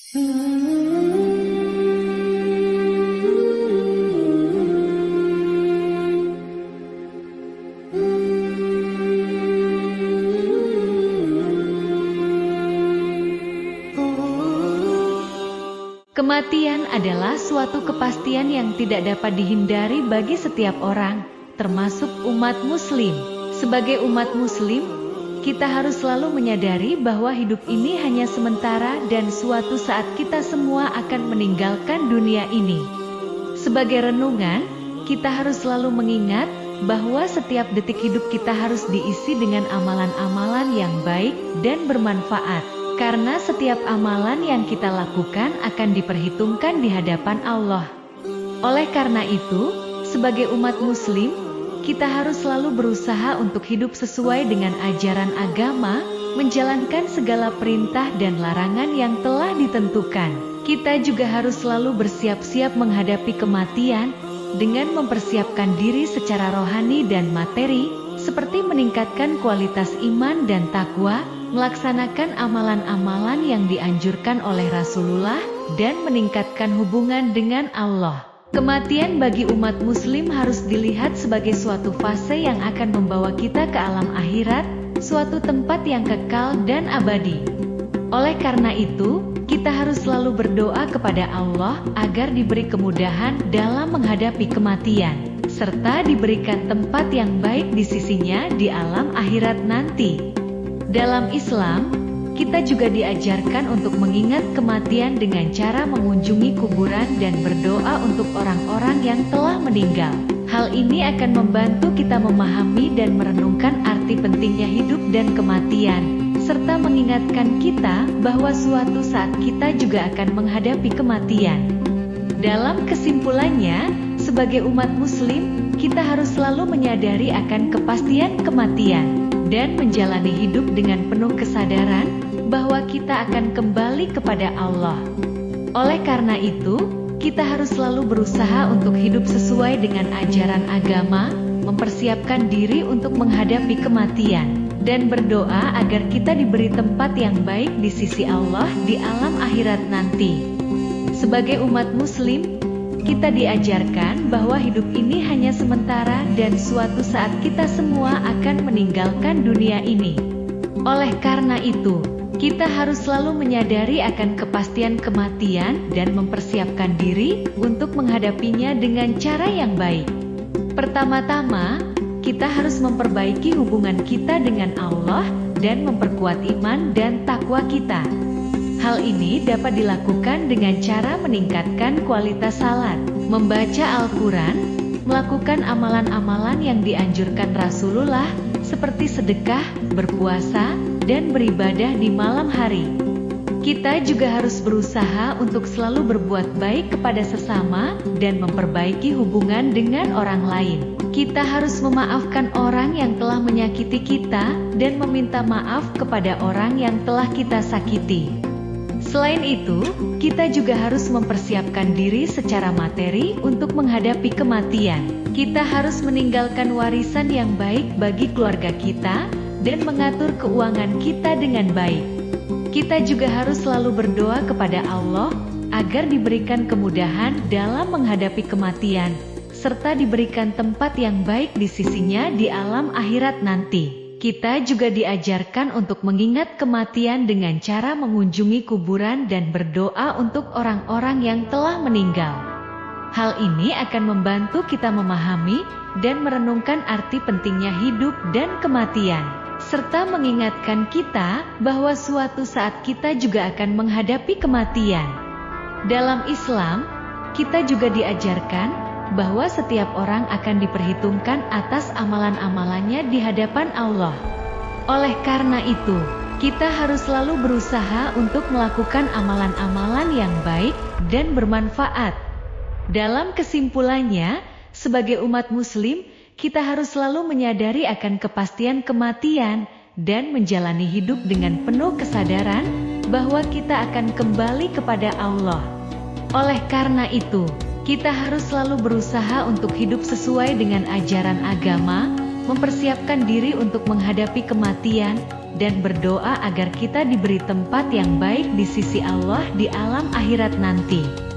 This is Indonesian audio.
Kematian adalah suatu kepastian yang tidak dapat dihindari bagi setiap orang, termasuk umat muslim. Sebagai umat muslim, kita harus selalu menyadari bahwa hidup ini hanya sementara dan suatu saat kita semua akan meninggalkan dunia ini. Sebagai renungan, kita harus selalu mengingat bahwa setiap detik hidup kita harus diisi dengan amalan-amalan yang baik dan bermanfaat. Karena setiap amalan yang kita lakukan akan diperhitungkan di hadapan Allah. Oleh karena itu, sebagai umat muslim, kita harus selalu berusaha untuk hidup sesuai dengan ajaran agama, menjalankan segala perintah dan larangan yang telah ditentukan. Kita juga harus selalu bersiap-siap menghadapi kematian, dengan mempersiapkan diri secara rohani dan materi, seperti meningkatkan kualitas iman dan takwa, melaksanakan amalan-amalan yang dianjurkan oleh Rasulullah, dan meningkatkan hubungan dengan Allah. Kematian bagi umat muslim harus dilihat sebagai suatu fase yang akan membawa kita ke alam akhirat, suatu tempat yang kekal dan abadi. Oleh karena itu, kita harus selalu berdoa kepada Allah agar diberi kemudahan dalam menghadapi kematian, serta diberikan tempat yang baik di sisinya di alam akhirat nanti. Dalam Islam, kita juga diajarkan untuk mengingat kematian dengan cara mengunjungi kuburan dan berdoa untuk orang-orang yang telah meninggal. Hal ini akan membantu kita memahami dan merenungkan arti pentingnya hidup dan kematian, serta mengingatkan kita bahwa suatu saat kita juga akan menghadapi kematian. Dalam kesimpulannya, sebagai umat muslim, kita harus selalu menyadari akan kepastian kematian dan menjalani hidup dengan penuh kesadaran bahwa kita akan kembali kepada Allah. Oleh karena itu, kita harus selalu berusaha untuk hidup sesuai dengan ajaran agama, mempersiapkan diri untuk menghadapi kematian, dan berdoa agar kita diberi tempat yang baik di sisi Allah di alam akhirat nanti. Sebagai umat muslim, kita diajarkan bahwa hidup ini hanya sementara dan suatu saat kita semua akan meninggalkan dunia ini. Oleh karena itu, kita harus selalu menyadari akan kepastian kematian dan mempersiapkan diri untuk menghadapinya dengan cara yang baik. Pertama-tama, kita harus memperbaiki hubungan kita dengan Allah dan memperkuat iman dan takwa kita. Hal ini dapat dilakukan dengan cara meningkatkan kualitas salat, membaca Al-Quran, melakukan amalan-amalan yang dianjurkan Rasulullah, seperti sedekah, berpuasa, dan beribadah di malam hari. Kita juga harus berusaha untuk selalu berbuat baik kepada sesama dan memperbaiki hubungan dengan orang lain. Kita harus memaafkan orang yang telah menyakiti kita dan meminta maaf kepada orang yang telah kita sakiti. Selain itu, kita juga harus mempersiapkan diri secara materi untuk menghadapi kematian. Kita harus meninggalkan warisan yang baik bagi keluarga kita dan mengatur keuangan kita dengan baik. Kita juga harus selalu berdoa kepada Allah agar diberikan kemudahan dalam menghadapi kematian, serta diberikan tempat yang baik di sisinya di alam akhirat nanti. Kita juga diajarkan untuk mengingat kematian dengan cara mengunjungi kuburan dan berdoa untuk orang-orang yang telah meninggal. Hal ini akan membantu kita memahami dan merenungkan arti pentingnya hidup dan kematian, serta mengingatkan kita bahwa suatu saat kita juga akan menghadapi kematian. Dalam Islam, kita juga diajarkan bahwa setiap orang akan diperhitungkan atas amalan-amalannya di hadapan Allah. Oleh karena itu, kita harus selalu berusaha untuk melakukan amalan-amalan yang baik dan bermanfaat. Dalam kesimpulannya, sebagai umat muslim, kita harus selalu menyadari akan kepastian kematian dan menjalani hidup dengan penuh kesadaran bahwa kita akan kembali kepada Allah. Oleh karena itu, kita harus selalu berusaha untuk hidup sesuai dengan ajaran agama, mempersiapkan diri untuk menghadapi kematian, dan berdoa agar kita diberi tempat yang baik di sisi Allah di alam akhirat nanti.